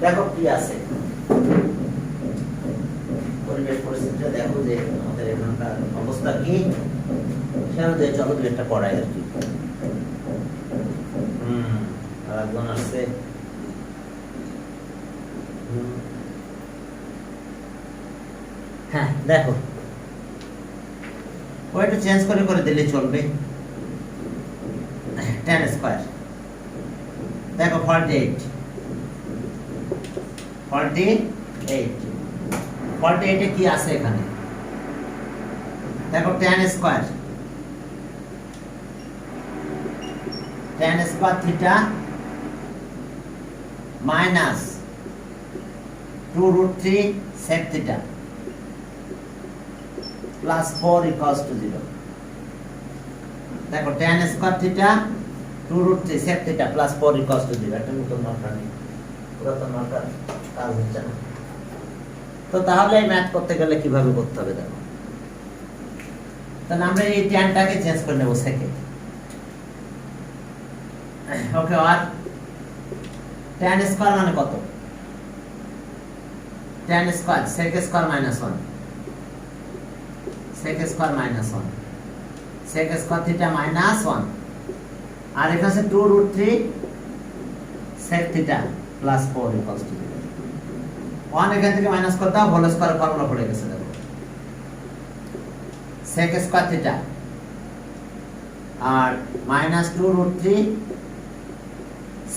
দেখো কি আছে পরিবেশ পরিস্থিতিটা, দেখো যে আমাদের এখানকার অবস্থা কি, সেখানে যে চলো দু একটা পড়াই আর কি। আর একজন আসছে। হ্যাঁ দেখো, ও একটু চেঞ্জ করে করে দিলে চলবে। 10 স্কয়ার, দেখো 48 48 এ কি আছে এখানে, দেখো 10 square theta minus 2√3 sec theta plus 4 equals to 0। দেখো 10 square theta 2√3 sec theta plus 4 equals to 0। এটা নতুন মাত্রা নেই, পুরাতন মাত্রা কাজ হচ্ছে না। তো তাহলে এই ম্যাথ করতে গেলে কিভাবে করতে হবে দেখো, তাহলে আমরা এই ট্যানটাকে চেঞ্জ করে নেব সেকে। ওকে, আর tan স্কয়ার মানে কত, tan square sec square minus 1 sec square minus 1 sec square theta minus 1, আর এখানে আছে 2√3 sec theta plus 4 equals to 0। 1 এখান থেকে মাইনাস করে দাও, হোল স্কয়ার ফর্মুলা পড়ে গেছে দেখো, sec square theta R minus 2√3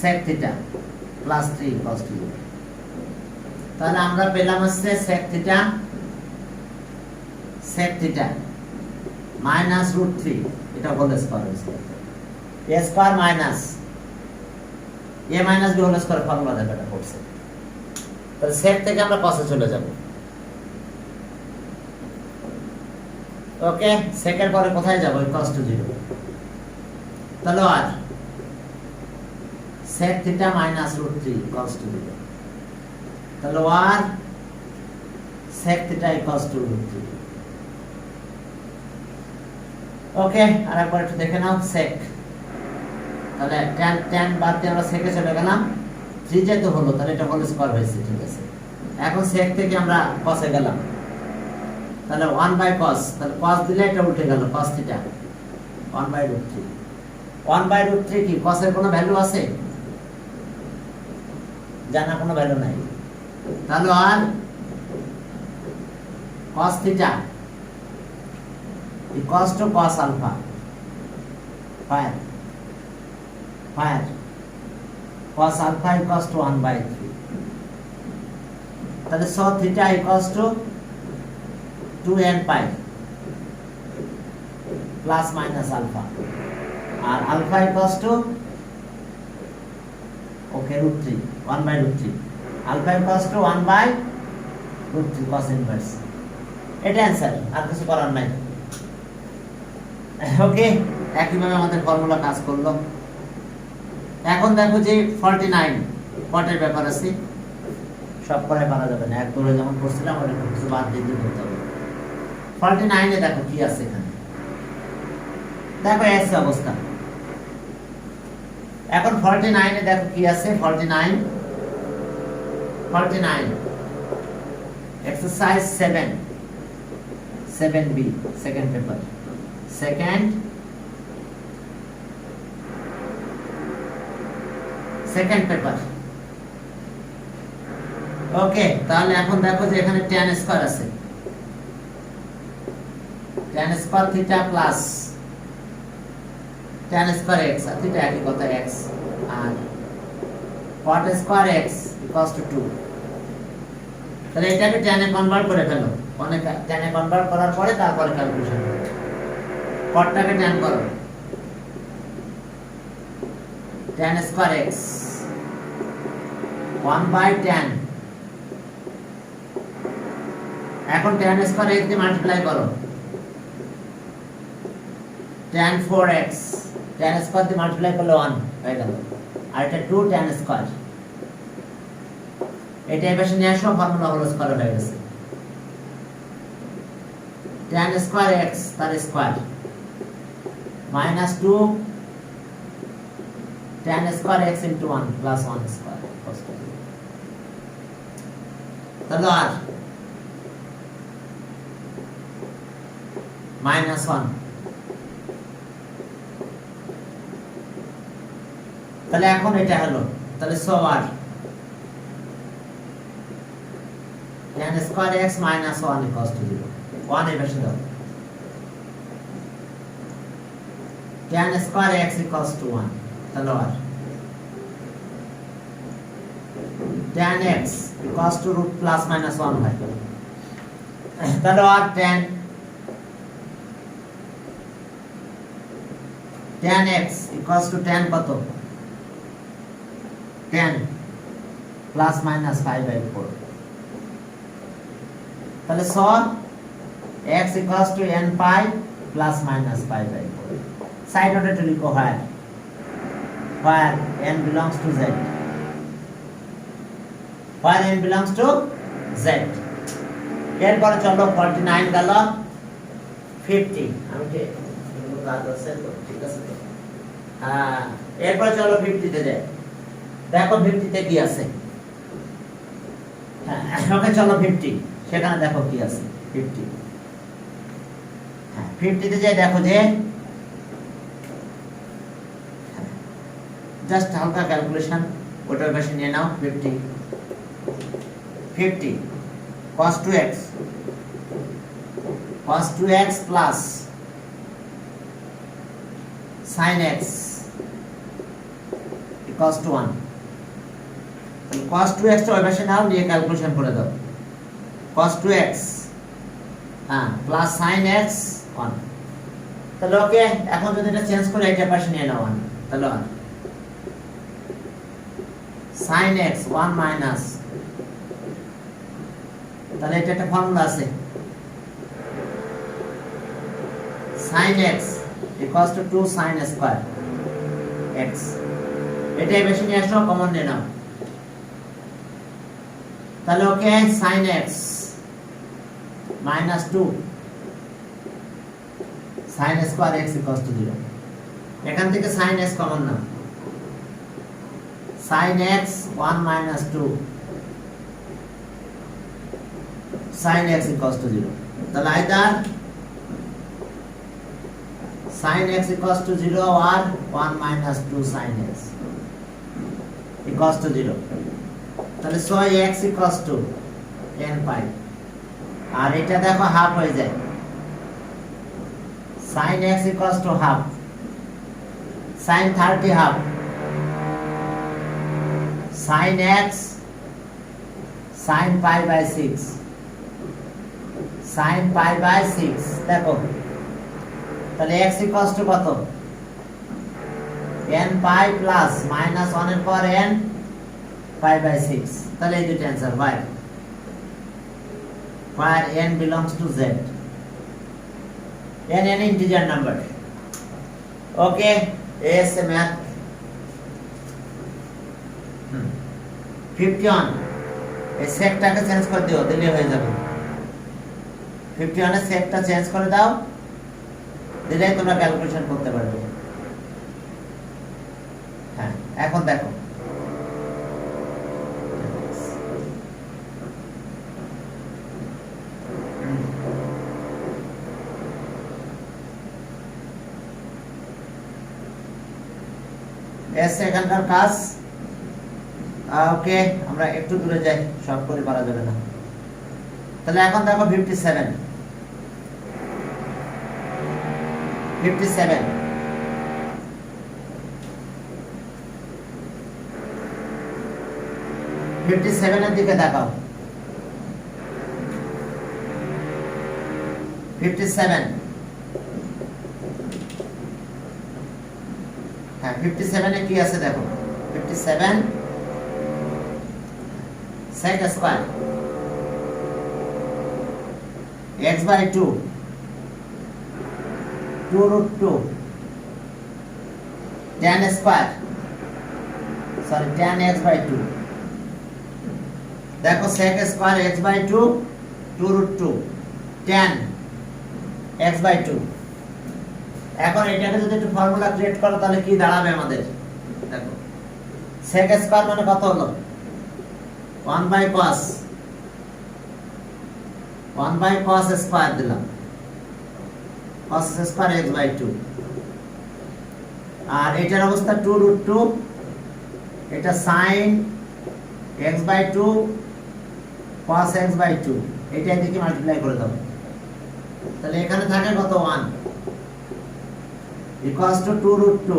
sec theta plus 3 equals to 0। তাহলে আমরা পেলাম হচ্ছে sec theta minus √3, এটা হোল স্কয়ার হয়েছে, a square minus a minus b whole square formula দেখো এটা পড়ছে। তাহলে sec থেকে আমরা cos এ চলে যাব। ওকে, sec এর পরে কোথায় যাব, equals to 0। তাহলে আর sec theta minus √3 equals to 0। তাহলে আর sec theta equals to √3। ওকে, আরেকবার একটু দেখে নাও sec, তাহলে tan বাদ দিয়ে আমরা sec এ চলে গেলাম, 3 যেহেতু হলো তাহলে এটা হোল স্কয়ার হয়েছে, ঠিক আছে। এখন sec থেকে আমরা cos এ গেলাম, তাহলে 1/cos, তাহলে cos দিলে এটা উল্টে গেল cos theta 1/√3। 1/√3 কি cos এর কোনো ভ্যালু আছে, জানা কোনো ভ্যালু নাই। তাহলে আর cos theta equals to cos alpha, fire cos alpha equals to 1/3। তাহলে so theta equals to 2n pi plus minus alpha, আর alpha equals to okay √3 1/√3, alpha equals to 1/√3 cos inverse। এটা answer, আর কিছু করার নাই। ওকে, একইভাবে আমাদের ফর্মুলা কাজ করলো। এখন দেখো যে 49 পটের ব্যাপার আছে, সব করে পারা যাবে না, এক ধরে যেমন করছিলাম ওরকম কিছু বাদ দিয়ে দিতে হবে। 49 এ দেখো কি আছে এখানে, দেখো এস অবস্থা। এখন 49 এ দেখো কি আছে, 49 exercise 7b second paper, second paper. Okay, তাহলে এখন দেখো যে এখানে tan স্কয়ার আছে, tan square theta plus tan square x, আর থিটা একই কথা x, আর cot square x equals to 2। তাহলে এটাকে tan এ কনভার্ট করে ফেলো, অনেক tan এ কনভার্ট করার পরে তারপরে ক্যালকুলেশন করো। cotটাকে tan করো, tan স্কয়ার x 1/tan, এখন tan স্কয়ার x দিয়ে মাল্টিপ্লাই করো, tan 4x, tan স্কয়ার দিয়ে মাল্টিপ্লাই করলে 1 হয়ে গেল, আর এটা 2 tan স্কয়ার, এটা এভাবে নিয়ে আসো, ফর্মুলা হলো স্কয়ার হয়ে গেছে। tan স্কয়ার x তার square minus 2 tan square x into 1 plus 1 square. তাহলে আর -1, তাহলে এখন এটা হলো, তাহলে সো আর tan স্কয়ার x - 1 0, 1 এর বেশি দাও, tan স্কয়ার x 1, তাহলে আর tan x √, +-1 হয়, তাহলে আর tan x tan কত, 10 +-5/4, তাহলে সব x n pi +-5/4, সাইড নোটে লিখো where n belongs to z, where n belongs to z। এরপরে চলো 49 গেল, 50, আমি কি কাজ আছে তো, ঠিক আছে তো, হ্যাঁ, এরপরে চলো 50 তে যাই, দেখো 50 তে কি আছে, হ্যাঁ ওকে চলো 50, সেখানে দেখো কি আছে 50, হ্যাঁ 50 তে যাই, দেখো যে জাস্ট হালকা ক্যালকুলেশন, ওটার পাশে নিয়ে নাও 50 cos 2x plus sin x equals to 1, cos 2x টা ওই পাশে নাও, নিয়ে ক্যালকুলেশন করে দাও, cos 2x plus sin x 1, তাহলে ওকে, এখন যদি এটা চেঞ্জ করে এটা পাশে নিয়ে নাও 1, তাহলে 1 sin x 1 minus, তাহলে এটা একটা ফর্মুলা আছে, sin x equals to 2 sin square x, এটাই বেশি নিয়ে আসো, কমন নিয়ে নাও, তাহলে ওকে sin x minus 2 sin square x equals to 0, এখান থেকে sin x common now, sin x 1 minus 2 sin x equals to 0, তাহলে either sin x equals to 0 or 1 minus 2 sin x equals to 0, তাহলে so x equals to n pi, আর এটা দেখো half হয়ে যায়, sin x equals to half, sin 30 half, sin x sin pi/6, sin pi/6, দেখো তাহলে x equals to কত, n pi plus -1 এর পর n pi/6, তাহলে এই দুটো answer, where n belongs to z, n an integer number, okay, as a math 51, এই সেটটাকে change করে দিও, দিলে হয়ে যাবে, 51 এর সেটটা চেঞ্জ করে দাও, দিলে তোমরা ক্যালকুলেশন করতে পারবে, হ্যাঁ এখন দেখো এখানকার কাজ, ওকে আমরা একটু দূরে যাই, সব করে পারা যাবে না, তাহলে এখন দেখো 57 এর দিকে দেখাও, 57, হ্যাঁ 57 এ কি আছে দেখো, 57 sec square x/2 2√2 tan square, sorry tan x/2, দেখো sec square x/2 2√2 tan x/2, এখন এটাকে যদি একটু ফর্মুলা ক্রিয়েট করো তাহলে কি দাঁড়াবে আমাদের, দেখো sec স্কয়ার মানে কত হলো, 1/cos 1 বাই cos স্কয়ার দিলাম, cos স্কয়ার x বাই 2, আর এটার অবস্থা 2√2, এটা sin x by 2 cos x by 2, এটা এদিকে মাল্টিপ্লাই করে দাও, তাহলে এখানে থাকে কত 1 ইকুয়ালস টু 2√2,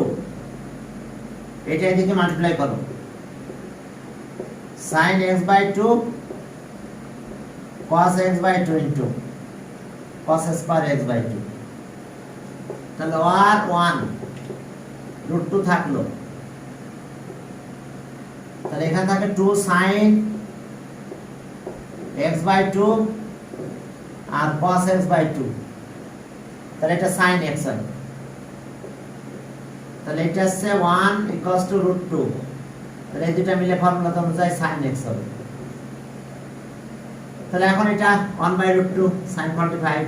এটা এদিকে মাল্টিপ্লাই করো, sin x by 2 cos x by 2 into cos square x by 2, তাহলে আর 1 √2 থাকলো, তাহলে এখানে থাকে 2 sin x বাই 2 আর cos x বাই 2, তাহলে এটা sin x হয়, তাহলে এটা হচ্ছে 1 ইকুয়ালস টু √2, তাহলে এই দুটো মিলে ফর্মুলা অনুযায়ী sin x হবে, তাহলে এখন এটা 1 by √2 sin 45,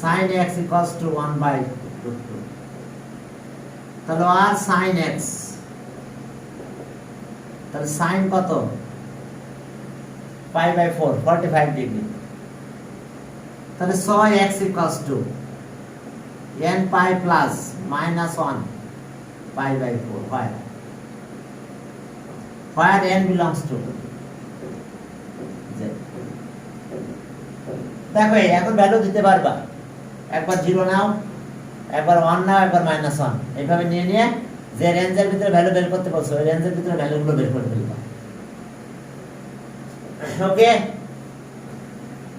sin x equals to 1 by √2, তাহলে আর sin x, তাহলে sin কত পাই বাই 4 45 ডিগ্রি, তাহলে sin x equals to n pi plus minus 1 pi by 4 হয়, where n belongs to z। দেখো এখন ভ্যালু দিতে পারবা, একবার 0 নাও, একবার 1 নাও, একবার -1, এইভাবে নিয়ে নিয়ে যে রেঞ্জের ভিতরে ভ্যালু বের করতে বলছো ওই রেঞ্জের ভিতরে ভ্যালুগুলো বের করে ফেলবা। ওকে,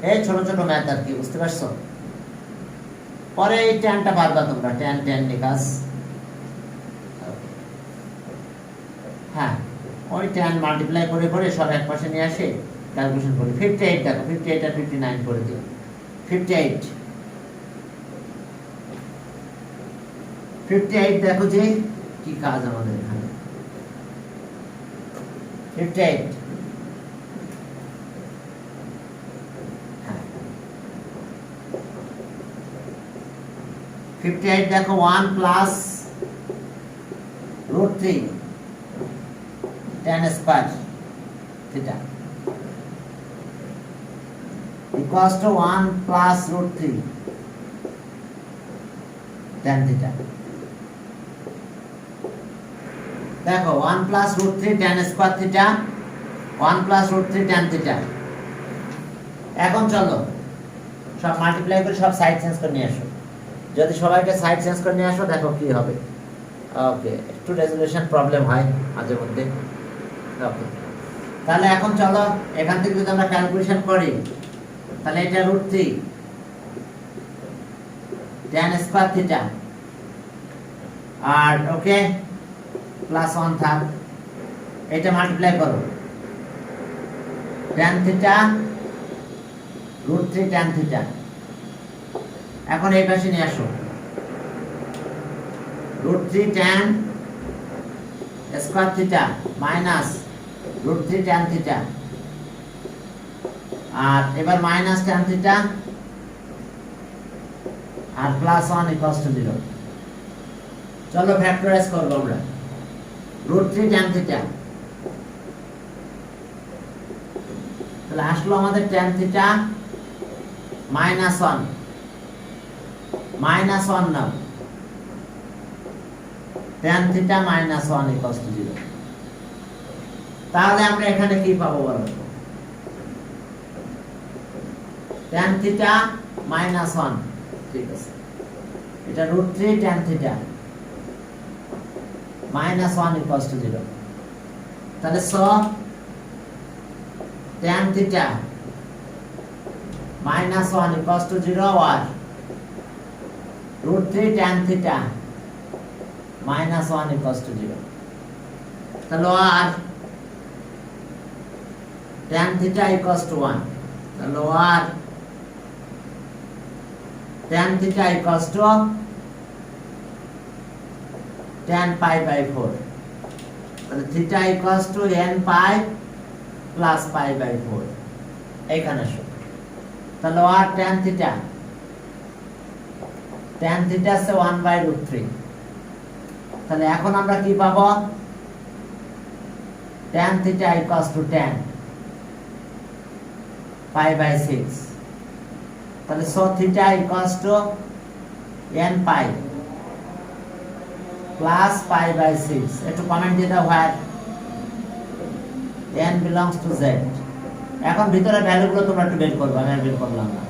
এই ছোট ছোট ম্যাথ আর কি, বুঝতে পারছো? পরে এই ট্যানটা পারবা তোমরা, ট্যান নিকাস, হ্যাঁ ওই ট্যান মাল্টিপ্লাই করে করে সব এক পাশে নিয়ে আসে ক্যালকুলেশন করি। 58 দেখো, 58 আর 59 করে দিও। 58 দেখো যে কি কাজ আমাদের এখানে। 58 58 দেখো 1 plus √3 tan square theta equals to 1 plus √3 tan theta। দেখো 1 plus √3 tan square theta, 1 plus √3 tan theta। এখন চলো সব মাল্টিপ্লাই করে সব সাইড চেঞ্জ করে নিয়ে আসো। যদি সবাইকে সাইড চেঞ্জ করে নিয়ে আসো দেখো কি হবে। ওকে, একটু রেজোলিউশন প্রবলেম হয় মাঝে মধ্যে। ওকে, তাহলে এখন চলো এখান থেকে যদি আমরা ক্যালকুলেশন করি তাহলে এটা √3 tan স্কয়ার থিটা আর ওকে প্লাস 1 থাক, এটা মাল্টিপ্লাই করো tan থিটা √3 tan থিটা। এখন এই পাশে নিয়ে আসো √3 tan square theta minus √3 tan theta, আর এবার মাইনাস tan থিটা আর প্লাস 1 ইকুয়ালস টু 0। চলো ফ্যাক্টরাইজ করব আমরা। √3 tan থিটা তাহলে আসলো আমাদের tan theta -1 now, tan theta -1 equals to 0। তাহলে আমরা এখানে কি পাবো বলো? tan থিটা -1, ঠিক আছে, এটা √3 tan থিটা -1 ইকুয়ালস টু 0। তাহলে tan থিটা -1 ইকুয়ালস টু 0 আর √3 tan থিটা -1 ইকুয়ালস টু 0। তাহলে আর tan থিটা ইকুয়ালস টু 1, তাহলে আর tan theta equals to tan pi by 4, তাহলে theta equals to n pi plus pi by 4 এইখানে আসো। তাহলে আর tan theta আছে 1 by √3। তাহলে এখন আমরা কি পাবো? tan theta equals to tan pi by 6, তাহলে so theta equals to n pi plus pi by 6। একটু কমেন্ট দিয়ে দাও where n belongs to z। এখন ভিতরে ভ্যালুগুলো তোমরা একটু বের করবে, আমি আর বের করলাম না।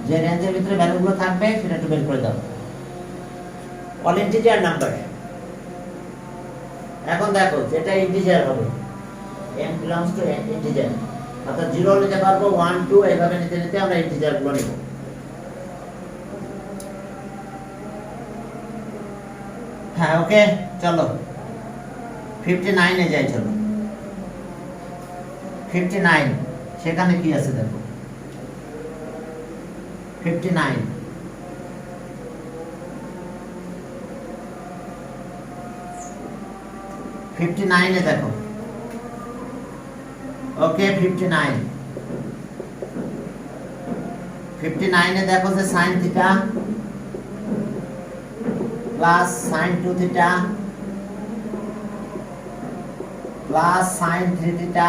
যে রেঞ্জের ভিতরে ভ্যালুগুলো থাকবে সেটা একটু বের করে দাও। All integer number. এখন দেখো যেটা ইন্টিজার হবে n বিলংস টু ইন্টিজার, অর্থাৎ 0 নিতে পারবো 1 2 এইভাবে নিতে নিতে আমরা ইন্টিজার গুলো নিব। হ্যাঁ ওকে, চলো 59 এ যাই। চলো 59 সেখানে কি আছে দেখো। 59 এ দেখো। ওকে 59 এ দেখো যে sin theta plus sin 2 theta plus sin 3 theta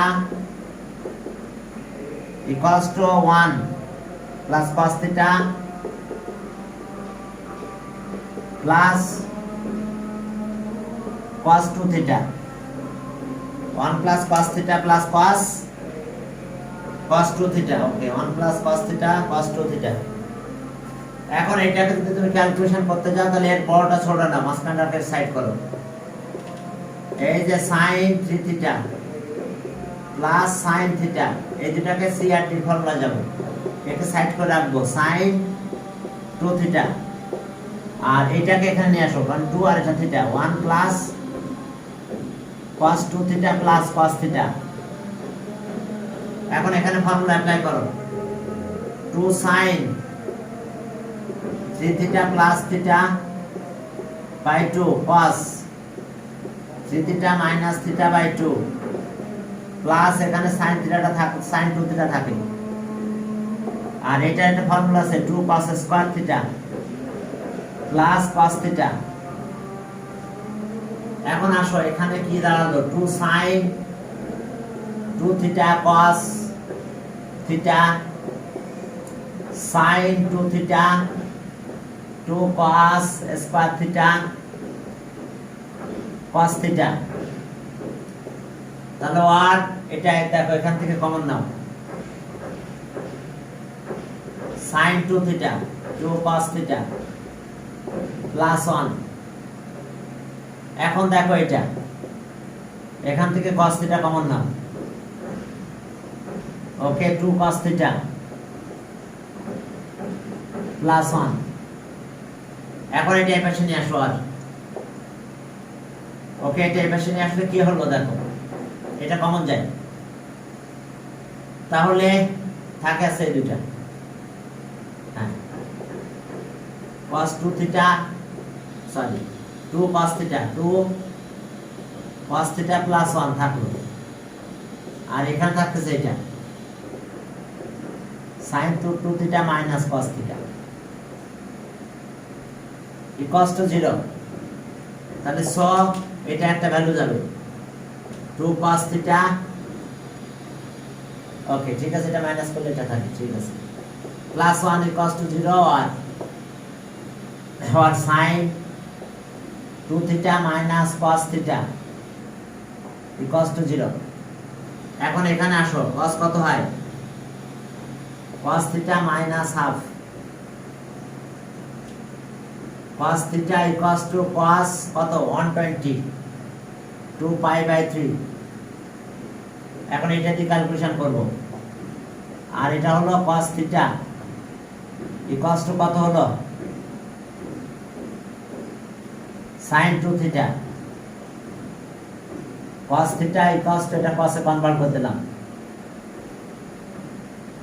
equals to 1 plus cos theta plus cos 2 theta, 1 plus cos theta plus cos 2 theta। Okay 1 plus cos theta cos 2 theta। এখন এটাকে যদি তুমি ক্যালকুলেশন করতে যাও তাহলে এর বড়টা ছোট না, মাঝখানটাকে সাইড করো। এই যে sin 3 theta plus sin theta, এই দুটাকে c আর d ফর্মুলা যাবে, একে সাইড করে রাখবো sin 2 theta, আর এটাকে এখানে নিয়ে আসো কারণ 2 আর এটা theta, 1 plus cos 2 theta plus cos theta। এখন এখানে ফর্মুলা অ্যাপ্লাই করো, 2 sin 3 theta plus theta by 2 cos 3 theta minus theta by 2 plus এখানে sin থিটাটা থাকে, sin 2 থিটা থাকে, আর এটা একটা ফর্মুলা আছে 2 cos square theta plus cos theta. এখন আসো এখানে কি দাঁড়ালো, 2 sin 2 theta cos theta sin 2 theta 2 cos square theta cos theta. তাহলে আর এটা দেখো এখান থেকে কমন নাও, sin 2 theta 2 cos theta plus 1। এখন দেখো এটা এখান থেকে cos থিটা কমন নাও, ওকে 2 cos থিটা প্লাস 1। এখন এটা এই পাশে নিয়ে আসো, আর ওকে এটা এই পাশে নিয়ে আসলে কি হলো দেখো, এটা কমন যায়, তাহলে থাকে আছে এই দুটা। হ্যাঁ cos 2 theta sorry 2 cos theta 2 cos theta plus 1 থাকলো, আর এখানে থাকতেছে এটা sin 2 থিটা মাইনাস cos থিটা equals to 0। তাহলে সো এটা একটা ভ্যালু যাবে 2 cos থিটা, ওকে ঠিক আছে, এটা মাইনাস করলে এটা থাকে, ঠিক আছে, প্লাস 1 equals to 0 আর sin 2 থিটা মাইনাস cos থিটা equals to 0। এখন এখানে আসো, cos কত হয়, cos theta minus half cos থিটা equals to cos কত 120 2 পাই বাই 3। এখন এটা দিয়ে ক্যালকুলেশন করব, আর এটা হলো cos থিটা equals to কত হলো sin 2 থিটা cos থিটা equals to এটা cos এ কনভার্ট করে দিলাম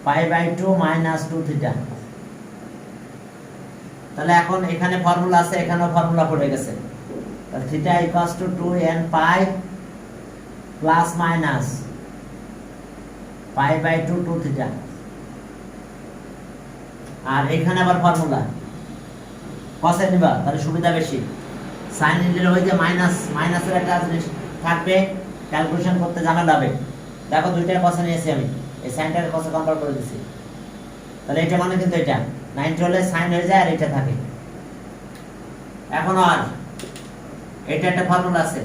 পাই বাই 2 মাইনাস 2 থিটা। তাহলে এখন এখানে ফর্মুলা আছে, এখানেও ফর্মুলা পড়ে গেছে, তাহলে theta equals to 2n pi plus minus pi by 2 2 theta, আর এখানে আবার ফর্মুলা cos এ নিবা তাহলে সুবিধা বেশি, sin নিলে ওই যে মাইনাসের একটা জিনিস থাকবে, ক্যালকুলেশন করতে ঝামেলা হবে, দেখো দুইটার কষে নিয়েছি আমি, এই সাইনটাকে কষে কনভার্ট করে দিচ্ছি। তাহলে এটা মানে কিন্তু এটা 90 হলে সাইন হয়ে যায় আর এটা থাকে। এখন আর এটা একটা ফর্মুলা আছে,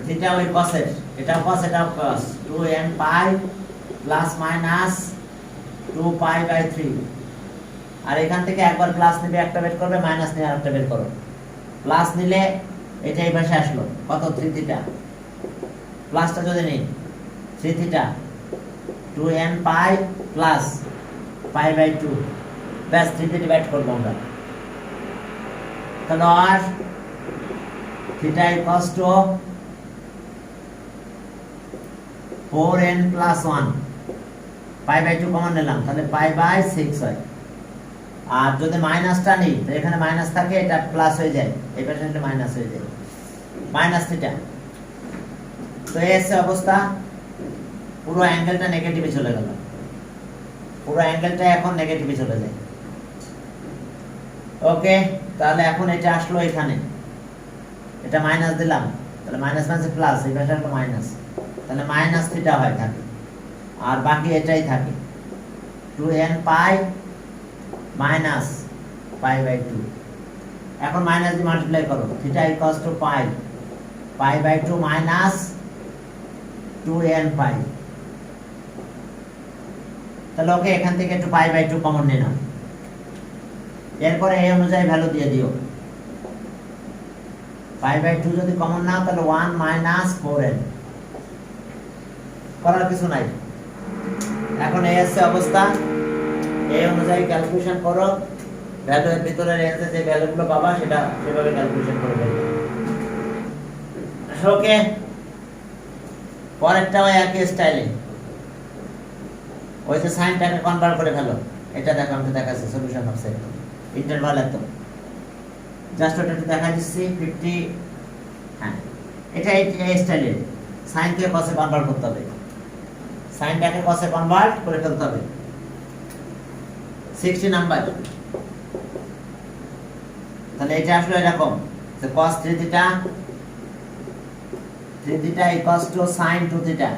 থিটা ওই কসের, এটাও কস এটাও cos, 2n pi plus minus 2 pi by 3। আর এখান থেকে একবার প্লাস নিবে একটা বের করবে, মাইনাস নিয়ে আরেকটা বের করো। প্লাস নিলে এটা এই পাশে আসলো কত 3 থিটা, প্লাসটা যদি নেই 3 theta 2n pi plus pi by 2, ব্যাস 3 দিয়ে ডিভাইড করবো আমরা। তাহলে আর theta equals to 4n plus 1, pi by 2 common নিলাম, তাহলে পাই বাই 6 হয়। আর যদি মাইনাসটা নেই তো এখানে মাইনাস থাকে, এটা প্লাস হয়ে যায়, এই পাশে এটা মাইনাস হয়ে যায়, মাইনাস থিটা। তো এই হচ্ছে অবস্থা, পুরো অ্যাঙ্গেলটা নেগেটিভে চলে গেল, পুরো অ্যাঙ্গেলটা এখন নেগেটিভে চলে যায়। ওকে, তাহলে এখন এটা আসলো এখানে, এটা মাইনাস দিলাম, তাহলে মাইনাস মাইনাস প্লাস, এই পাশে একটা মাইনাস, তাহলে মাইনাস থিটা হয় থাকে, আর বাকি এটাই থাকে 2n pi minus pi by 2। এখন মাইনাস দিয়ে মাল্টিপ্লাই করো, theta equals to pi, pi by 2 minus 2n pi. তাহলে ওকে, এখান থেকে একটু পাই বাই 2 কমন নিয়ে নাও, এরপরে এই অনুযায়ী ভ্যালু দিয়ে দিও। পাই বাই 2 যদি কমন নাও তাহলে 1 মাইনাস 4n, করার কিছু নাই। এখন এই হচ্ছে অবস্থা, এই অনুযায়ী ক্যালকুলেশন করো, ভ্যালু এর ভিতরে রেঞ্জে যে ভ্যালুগুলো পাবা সেটা সেভাবে ক্যালকুলেশন করে দেবে। ওকে, পরেরটাও একই স্টাইলে, ওই যে সাইনটাকে কনভার্ট করে ফেলো। এটা দেখো, আমি দেখাচ্ছি সলিউশন হচ্ছে ইন্টারভাল এত, জাস্ট ওটা একটু দেখা দিচ্ছি 50। হ্যাঁ, এটা এই স্টাইলে সাইনকে কসে কনভার্ট করতে হবে, সাইনটাকে কসে কনভার্ট করে ফেলতে হবে। 60 নাম্বার, তাহলে এটা আসলে এরকম যে cos 3 theta, 3 theta equals two sin 2 theta.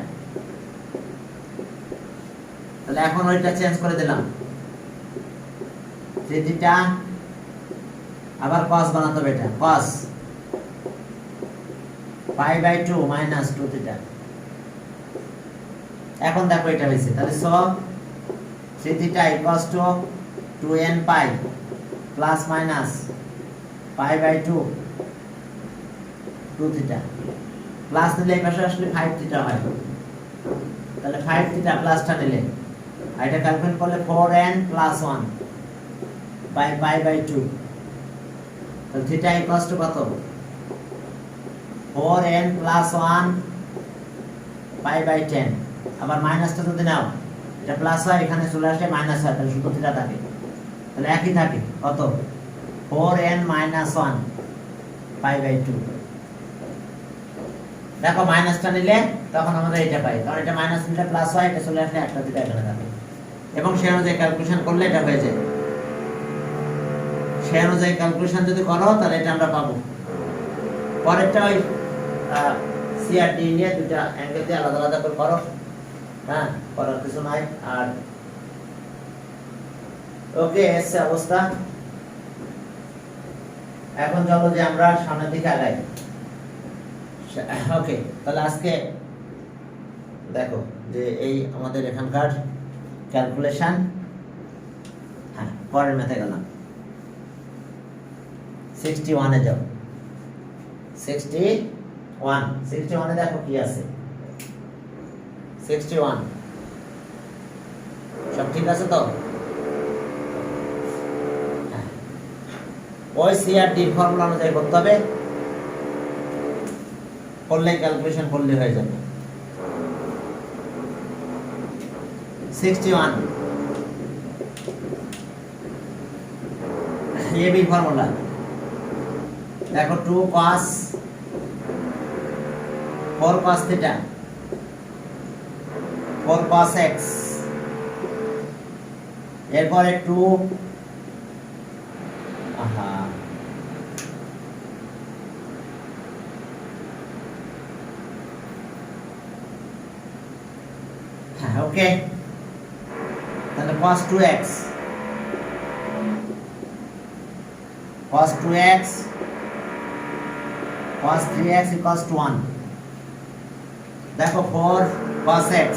তাহলে এখন ওইটা চেঞ্জ করে দিলাম, 3 থিটা আবার cos বানাতে হবে, এটা cos pi by 2 minus 2 theta. এখন দেখো এটা হয়েছে, তাহলে so 3 theta equals to 2n pi plus minus pi by 2 2 theta. Plus নিলে এই পাশে আসলে 5 থিটা হয়, তাহলে 5 থিটা প্লাসটা নিলে আর এটা ক্যালকুলেট করলে 4n plus 1 by pi by 2, তাহলে থিটা ইকুয়ালস টু কত 4n প্লাস 1 পাই বাই 10। আবার মাইনাসটা যদি নাও, এটা প্লাস হয় এখানে চলে আসে মাইনাস হয়, তাহলে শুধু থিটা থাকে, তাহলে একই থাকে কত 4n মাইনাস 1 পাই বাই 2। দেখো মাইনাসটা নিলে তখন আমাদের এটা পাই, কারণ এটা মাইনাস নিলে প্লাস হয়, এটা চলে আসলে একটা থিটা এখানে থাকে, এবং সেই অনুযায়ী ক্যালকুলেশন করলে এটা হয়ে যায়। সেই অনুযায়ী ক্যালকুলেশন যদি করো তাহলে এটা আমরা পাবো। পরেরটা ওই সি আর ডি নিয়ে দুটা অ্যাঙ্গেল দিয়ে আলাদা আলাদা করে করো, হ্যাঁ, করার কিছু নাই। আর ওকে, এসে অবস্থা, এখন চলো যে আমরা সামনের দিকে আগাই। ওকে, তাহলে আজকে দেখো যে এই আমাদের এখানকার ক্যালকুলেশন। হ্যাঁ, পরের ম্যাথে গেলাম, 61 এ যাও। 61 এ দেখো কি আছে, 61 সব ঠিক আছে তো? ওই সি আর ডি ফর্মুলা অনুযায়ী করতে হবে, করলে ক্যালকুলেশন করলে হয়ে যাবে। 61 এবি ফর্মুলা দেখো, 2 cos 4 cos theta 4 cos x, এরপরে 2 2 হ্যাঁ ওকে, তাহলে cos 2x cos 2x cos 3x equals to 1। দেখো 4 cos x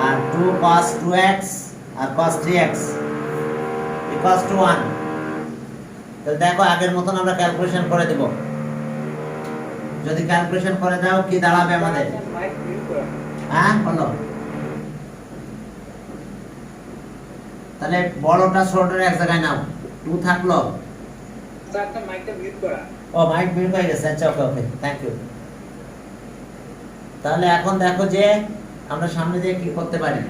R 2 cos 2x R cos 3x equals to 1। তো দেখো আগের মতন আমরা ক্যালকুলেশন করে দেব। যদি ক্যালকুলেশন করে দাও কি দাঁড়াবে আমাদের? হ্যাঁ বলো। তাহলে বড়টা ছোটটা এক জায়গায় নাও, 2 থাকলো। স্যার আপনার মাইকটা মিউট করা। ও মাইক মিউট হয়ে গেছে, আচ্ছা ওকে ওকে থ্যাংক ইউ। তাহলে এখন দেখো যে আমরা সামনে দিয়ে কি করতে পারি।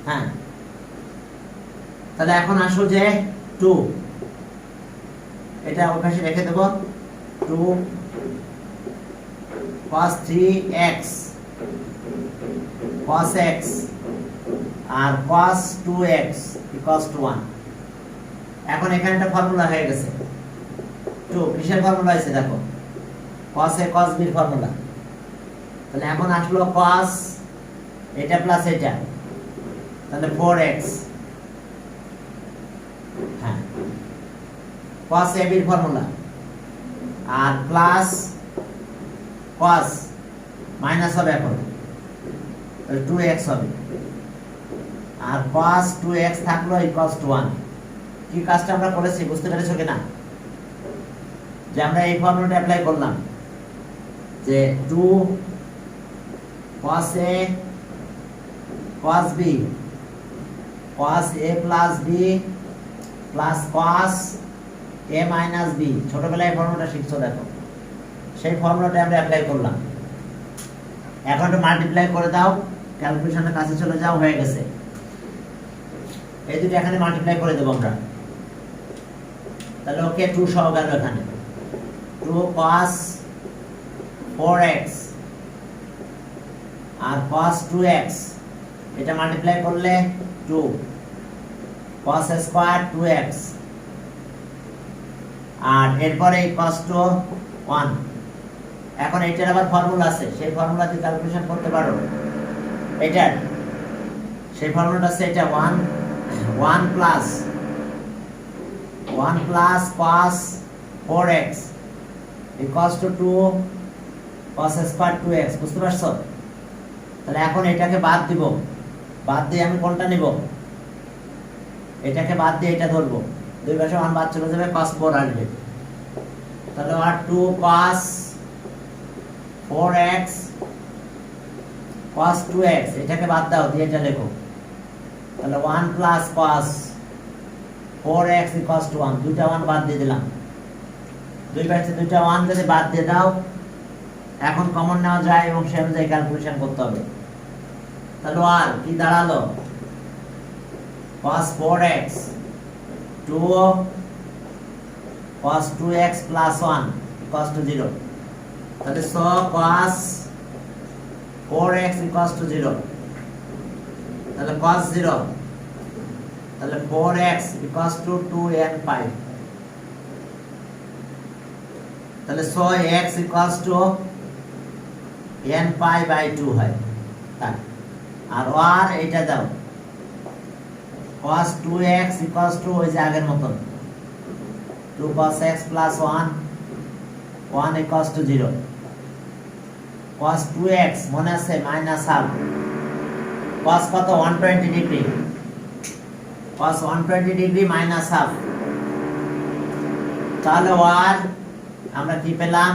হ্যাঁ তাহলে এখন আসো যে 2 এটা ওর পাশে রেখে দেব। 2 cos 3x cos x R cos 2x equals to 1। এখন এখানে একটা ফর্মুলা হয়ে গেছে। 2 কিসের ফর্মুলা আছে দেখো? cos a cos b এর ফর্মুলা। তাহলে এখন আসলো cos এটা প্লাস এটা, তাহলে 4x। হ্যাঁ cos a b এর ফর্মুলা আর প্লাস cos মাইনাস হবে এখন, তাহলে 2x হবে আর cos 2x থাকলো equals to 1। কি কাজটা আমরা করেছি বুঝতে পেরেছো কিনা? যে আমরা এই ফর্মুলাটা অ্যাপ্লাই করলাম যে 2 cos a cos b cos a plus b plus cos a minus b। ছোটবেলায় এই ফর্মুলাটা শিখছো দেখো, সেই ফর্মুলাটা আমরা অ্যাপ্লাই করলাম। এখন একটু মাল্টিপ্লাই করে দাও, ক্যালকুলেশনের কাছে চলে যাও, হয়ে গেছে। এই দুটো এখানে মাল্টিপ্লাই করে দেবো আমরা। তাহলে ওকে 2 সহ গেল এখানে। 2 cos 4x আর cos 2x এটা মাল্টিপ্লাই করলে 2 cos স্কয়ার 2x আর এরপরে cos 1। এখন এটার আবার ফর্মুলা আছে, সেই ফর্মুলা দিয়ে ক্যালকুলেশন করতে পারো। এটার সেই ফর্মুলাটা আছে এটা 1 plus cos 4x equals to 2 cos square 2x। বুঝতে পারছো? তাহলে এখন এটাকে বাদ দিব, বাদ দিয়ে আমি কোনটা নিব? এটাকে বাদ দিয়ে এটা ধরবো, দুই পাশে 1 বাদ চলে যাবে, cos 4 আসবে। তাহলে আর 2 cos 4x cos 2x এটাকে বাদ দাও, দিয়ে এটা লেখো। তাহলে 1 plus cos 4x equals to 1। দুইটা 1 বাদ দিয়ে দিলাম, দুই পাশে দুইটা 1 যদি বাদ দিয়ে দাও এখন কমন নেওয়া যায় এবং সে অনুযায়ী ক্যালকুলেশন করতে হবে। তাহলে আর কি দাঁড়ালো? cos 4x 2 cos 2x plus 1 equals to 0। তাহলে so cos 4x equals to 0। তাহলে cos 0, তাহলে 4x equals to 2n pi। তাহলে so x equals to n pi by 2 হয়। তাই আর আর এটা দাও cos 2x equals to ওই যে আগের মতন 2 cos x plus 1 equals to 0। cos 2x মনে আছে মাইনাস হাফ, cos কত 120 degree, cos 120 degree minus half. তাহলে আর আমরা কি পেলাম?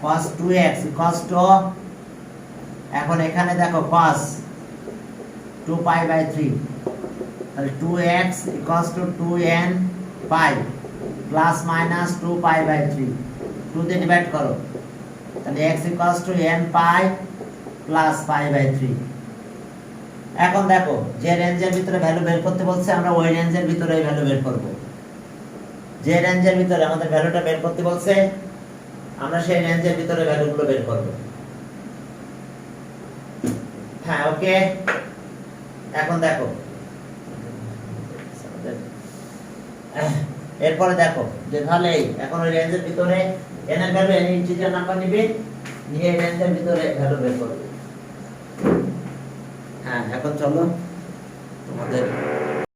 cos 2x equals to, এখন এখানে দেখো cos 2 pi by 3, তাহলে 2x equals to 2n pi plus minus 2 pi by 3, 2 দিয়ে ডিভাইড করো, তাহলে x equals to n pi plus pi by 3। এখন দেখো যে রেঞ্জের ভিতরে ভ্যালু বের করতে বলছে আমরা ওই রেঞ্জের ভিতরে এই ভ্যালু বের করব। যে রেঞ্জের ভিতরে আমাদের ভ্যালুটা বের করতে বলছে আমরা সেই রেঞ্জের ভিতরে ভ্যালুগুলো বের করব। হ্যাঁ ওকে, এখন দেখো এরপরে দেখো যে তাহলে এখন ওই রেঞ্জের ভিতরে n এর ভ্যালু n ইন্টিজার নাম্বার নিবে নিয়ে এই রেঞ্জের ভিতরে ভ্যালু বের করবে। হ্যাঁ, এখন চলো তোমাদের